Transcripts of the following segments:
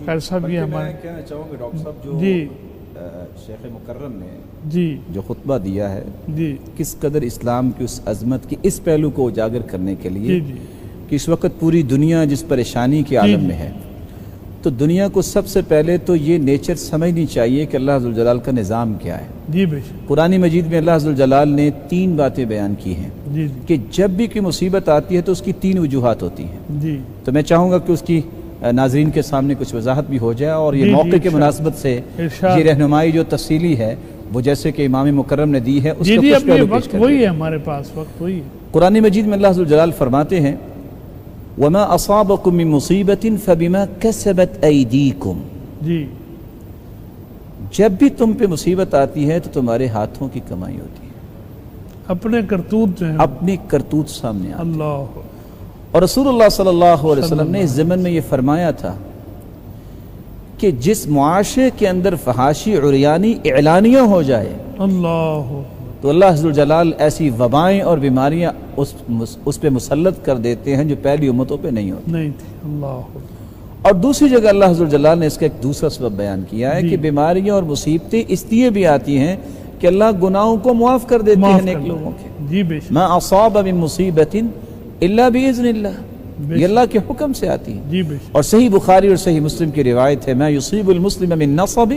خیر صاحب یہ ہمارے میں کہنا چاہوں گا ڈاکٹر صاحب جو جی شیخ مکرم نے جی جو خطبہ دیا ہے جی کس قدر اسلام کی اس عظمت کی اس پہلو کو اجاگر کرنے کے لیے جی جی کہ اس وقت پوری دنیا جس پریشانی کے عالم میں ہے، تو دنیا کو سب سے پہلے تو یہ نیچر سمجھنی چاہیے کہ اللہ ذوالجلال کا نظام کیا ہے۔ جی بے شک قرآن مجید میں اللہ ذوالجلال نے 3 باتیں بیان کی ہیں جی کہ جب بھی کوئی مصیبت آتی ہے تو اس کی 3 وجوہات ہوتی ہیں۔ جی تو میں چاہوں گا کہ اس کی ناظرین کے سامنے کچھ وضاحت بھی ہو جائے، اور یہ جی، جی، موقع کے ارشاد، مناسبت سے ارشاد۔ یہ رہنمائی جو تفصیلی ہے وہ جیسے کہ امام مکرم نے دی ہے اس جی کا جی کچھ اب یہ پہلو پیش وقت کر وہی دیں۔ ہے ہمارے پاس، وقت وہی ہے۔ قرآن مجید میں اللہ ذوالجلال فرماتے ہیں وَمَا أَصَابَكُم مِّن مُّصِيبَةٍ فَبِمَا كَسَبَتْ أَيْدِيكُم، جی جب بھی تم پہ مصیبت آتی ہے تو تمہارے ہاتھوں کی کمائی ہوتی ہے، اپنے کرتوت جو ہیں اپنی کرتوت سامنے آتی ہے۔ اللہ اور رسول اللہ صلی اللہ علیہ وسلم نے اللہ اس ضمن میں یہ فرمایا تھا کہ جس معاشرے کے اندر فحاشی عریانی اعلانیہ ہو جائے اللہ تو اللہ ذوالجلال ایسی وبائیں اور بیماریاں اس پہ مسلط کر دیتے ہیں جو پہلی امتوں پہ نہیں ہوتی۔ نہیں تھی۔ اللہ اور دوسری جگہ اللہ ذوالجلال نے اس کا ایک دوسرا سبب بیان کیا ہے جی۔ کہ بیماریاں اور مصیبتیں اس لیے بھی آتی ہیں کہ اللہ گناہوں کو معاف کر دیتے ہیں نیک لوگوں کے۔ جی بے شک ما اصاب من مصیبت الا باذن اللہ، یہ اللہ کے حکم سے آتی ہے۔ جی بے شک اور صحیح بخاری اور صحیح مسلم کی روایت ہے ما یصیب المسلم من نصب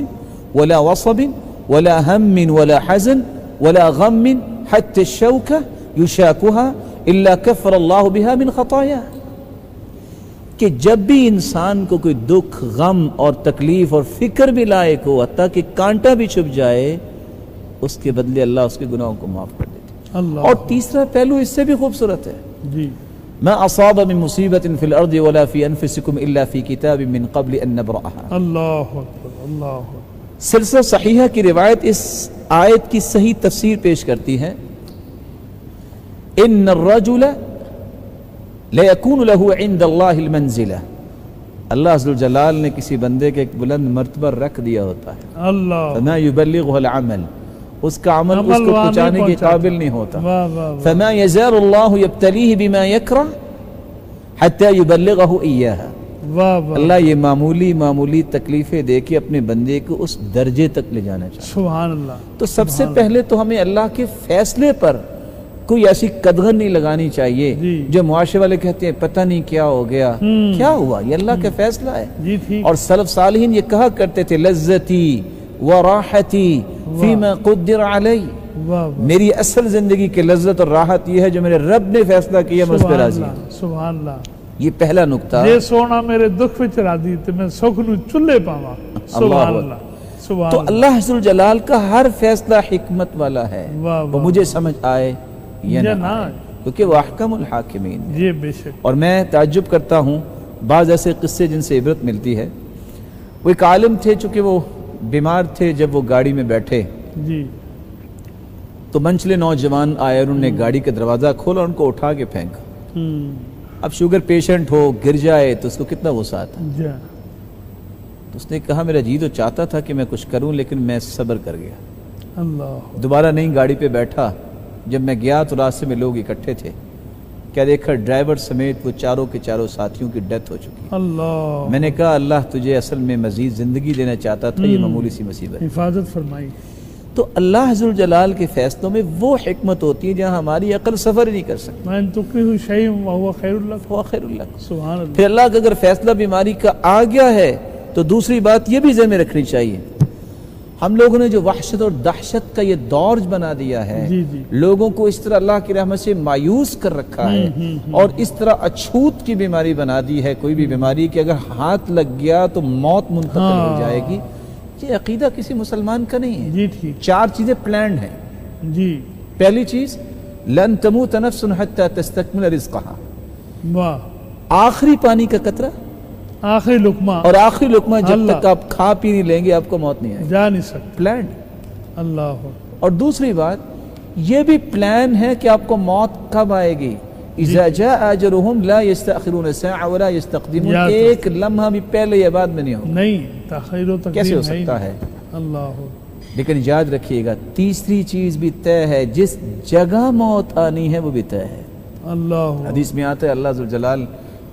ولا وصب ولا هم ولا حزن ولا غم حتى الشوكة يشاكها الا كفر الله بها من خطاياه، کہ جب بھی انسان کو کوئی دکھ غم اور تکلیف اور فکر بھی لائق ہو، حتیٰ کہ کانٹا بھی چھپ جائے، اس کے بدلے اللہ اس کے گناہوں کو معاف کر دیتے ہیں۔ اللہ اور تیسرا پہلو اس سے بھی خوبصورت ہے جی ما اصاب من مصیبت فی الارض ولا فی انفسکم الا فی کتاب من قبل ان نبرأها۔ اللہ اکبر اللہ اکبر۔ سلسلہ صحیحہ کی روایت اس آیت کی صحیح تفسیر پیش کرتی ہے ان الرجل ليكون له عند الله المنزلہ، اللہ ذوالجلال نے کسی بندے کے ایک بلند مرتبہ رکھ دیا ہوتا ہے، اللہ فما يبلغه العمل، اس کا عمل اس عمل کو وہاں پہنچانے نہیں کے پہنچاتا۔ قابل نہیں ہوتا۔ واہ واہ واہ۔ فما يزال الله يبتليه بما يكره حتى يبلغه إياها، واہ واہ اللہ یہ معمولی تکلیفیں دے کے اپنے بندے کو اس درجے تک لے جانا چاہتا ہے۔ سبحان اللہ۔ تو سب سے پہلے تو ہمیں اللہ کے فیصلے پر کوئی ایسی قدغن نہیں لگانی چاہیے جی۔ جو معاشرے والے کہتے ہیں پتہ نہیں کیا ہو گیا، کیا ہوا، یہ اللہ کا فیصلہ ہے۔ جی ٹھیک۔ اور سلف صالحین یہ کہا کرتے تھے لذتی وراحتی فیما قدر علی، واہ واہ میری اصل زندگی کی لذت اور راحت یہ ہے جو میرے رب نے فیصلہ کیا، میں اس پہ سبحان راضی اللہ ہوں۔ سبحان اللہ۔ یہ پہلا نقطہ۔ جے سونا میرے دکھ وچ راضی تے میں سکھ نو چلے پاواں۔ سبحان اللہ سبحان تو اللہ۔ اللہ ذوالجلال کا ہر فیصلہ حکمت والا ہے، واہ وہ واہ مجھے سمجھ آئے یا یا نہ نہ آئے، کیونکہ وہ احکم الحاکمین ہے۔ جی بے شک۔ اور میں تعجب کرتا ہوں بعض ایسے قصے جن سے عبرت ملتی ہے۔ وہ ایک عالم تھے، چونکہ وہ بیمار تھے، جب وہ گاڑی میں بیٹھے جی تو منچلے نوجوان آئے اور انہوں نے گاڑی کا دروازہ کھولا اور ان کو اٹھا کے پھینکا۔ اب شوگر پیشنٹ ہو گر جائے تو اس کو کتنا غصہ آتا، جا تو اس نے کہا میرا جی تو چاہتا تھا کہ میں کچھ کروں لیکن میں صبر کر گیا، اللہ دوبارہ نہیں گاڑی پہ بیٹھا۔ جب میں گیا تو راستے میں لوگ اکٹھے تھے، کیا دیکھا ڈرائیور سمیت وہ چاروں کے چاروں ساتھیوں کی ڈیتھ ہو چکی۔ اللہ میں نے کہا اللہ تجھے اصل میں مزید زندگی دینا چاہتا تھا، یہ معمولی سی مصیبت ہے۔ حفاظت فرمائی۔ تو اللہ ذوالجلال کے فیصلوں میں وہ حکمت ہوتی ہے جہاں ہماری عقل سفر ہی نہیں کر سکتی۔ میں تکرہ شیء وہو خیر لک۔ وہ خیر اللہ۔ سبحان اللہ۔ پھر اللہ کا اگر فیصلہ بیماری کا آ گیا ہے تو دوسری بات یہ بھی ذہن میں رکھنی چاہیے، ہم لوگوں نے جو وحشت اور دہشت کا یہ دور بنا دیا ہے، جی جی لوگوں کو اس طرح اللہ کی رحمت سے مایوس کر رکھا ہے اور اس طرح اچھوت کی بیماری بنا دی ہے، کوئی بھی بیماری کہ اگر ہاتھ لگ گیا تو موت منتقل ہو جائے گی۔ یہ عقیدہ کسی مسلمان کا نہیں ہے۔ جی ٹھیک 4 چیزیں پلانڈ ہیں۔ جی پہلی چیز لن تموت نفس حتی تستکمل رزقها، واہ آخری پانی کا قطرہ آخری لقمہ اور آخری لقمہ جب اللہ تک آپ کھا پی نہیں لیں گے آپ کو موت نہیں آئے گی۔ جا نہیں سکتا۔ پلانڈ۔ اللہ اور دوسری بات یہ بھی پلان ہے کہ آپ کو موت کب آئے گی، اذا جاء اجلهم لا يستأخرون ساعة ولا يستقدمون، یا ایک لمحہ بھی پہلے یا بعد میں نہیں ہوگا۔ نہیں تاخیر و تقدیم کیسے ہو ہے ہی سکتا نہیں۔ ہے؟ اللہ لیکن یاد رکھیے گا تیسری چیز بھی طے ہے، جس جگہ موت آنی ہے وہ بھی طے ہے۔ اللہ حدیث میں آتا ہے اللہ ذوالجلال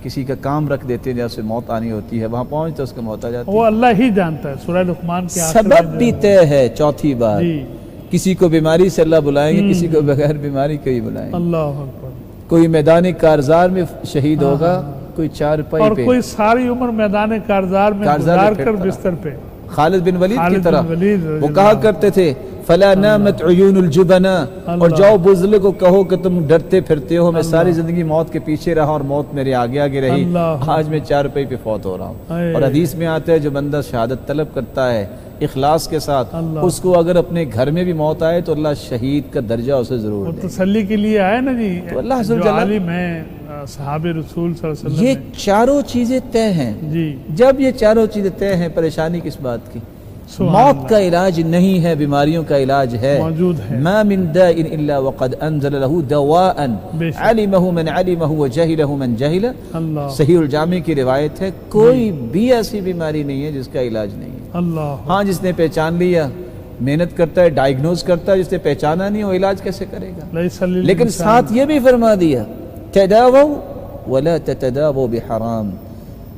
کسی کا کام رکھ دیتے ہیں جیسے موت آنی ہوتی ہے، وہاں پہنچتے اس کا موت آ جاتی وہ ہے۔ اللہ ہی جانتا ہے، سورہ لقمان کے آخر سبب میں بھی طے ہے چوتھی بات، جی کسی کو بیماری سے اللہ بلائیں گے، کسی کو بغیر بیماری کے ہی بلائیں گے۔ اللہ اکبر۔ کوئی میدان کارزار میں شہید ہوگا، کوئی چارپائی اور پہ، کوئی ساری عمر میدان کارزار میں کارزار گزار پہ کر پھرتا بستر پہ۔ خالد بن ولید کی خالد طرح بن ولید رضی وہ اللہ کہا عنہ۔ کرتے تھے فلا نامت عیون الجبنا، اور جاؤ بزرگ کو کہو کہ تم ڈرتے پھرتے ہو، میں ساری زندگی موت کے پیچھے رہا اور موت میرے آگے آگے رہی، اللہ۔ آج میں چارپائی پہ فوت ہو رہا ہوں۔ اے۔ اور حدیث میں آتا ہے جو بندہ شہادت طلب کرتا ہے اخلاص کے ساتھ، اللہ۔ اس کو اگر اپنے گھر میں بھی موت آئے تو اللہ شہید کا درجہ اسے ضرور وہ دے۔ تسلی کے لیے آئے نا جی، تو اللہ عز و جو جل- عالم ہیں صحابہ رسول صلی اللہ علیہ وسلم یہ نے۔ چاروں چیزیں طے ہیں۔ جی جب یہ چاروں چیزیں طے ہیں، پریشانی کس بات کی؟ سبحان موت اللہ۔ کا علاج نہیں ہے، بیماریوں کا علاج ہے۔ موجود ہے۔ ما من داء الا وقد انزل له دواء بے شک۔ علمه من علمه وجهله من جهله۔ اللہ صحیح الجامع کی روایت ہے، کوئی بھی ایسی بیماری نہیں ہے جس کا علاج نہیں ہے۔ اللہ ہاں جس نے پہچان لیا محنت کرتا ہے، ڈائیگنوز کرتا ہے، جس نے پہچانا نہیں وہ علاج کیسے کرے گا؟ لیس للانسان- لیکن ساتھ یہ بھی فرما دیا تداووا ولا تتداووا بحرام،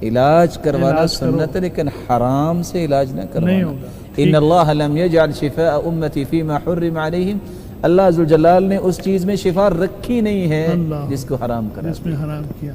علاج کروانا علاج کرو۔ سنت ہے لیکن حرام سے علاج نہ نہیں کروانا۔ ہوگا۔ ان اللہ لم یجعل شفاء امتی فیما حرم علیہم، اللہ عز و جلال نے اس چیز میں شفا رکھی نہیں ہے اللہ۔ جس کو حرام کرا جس میں حرام کیا۔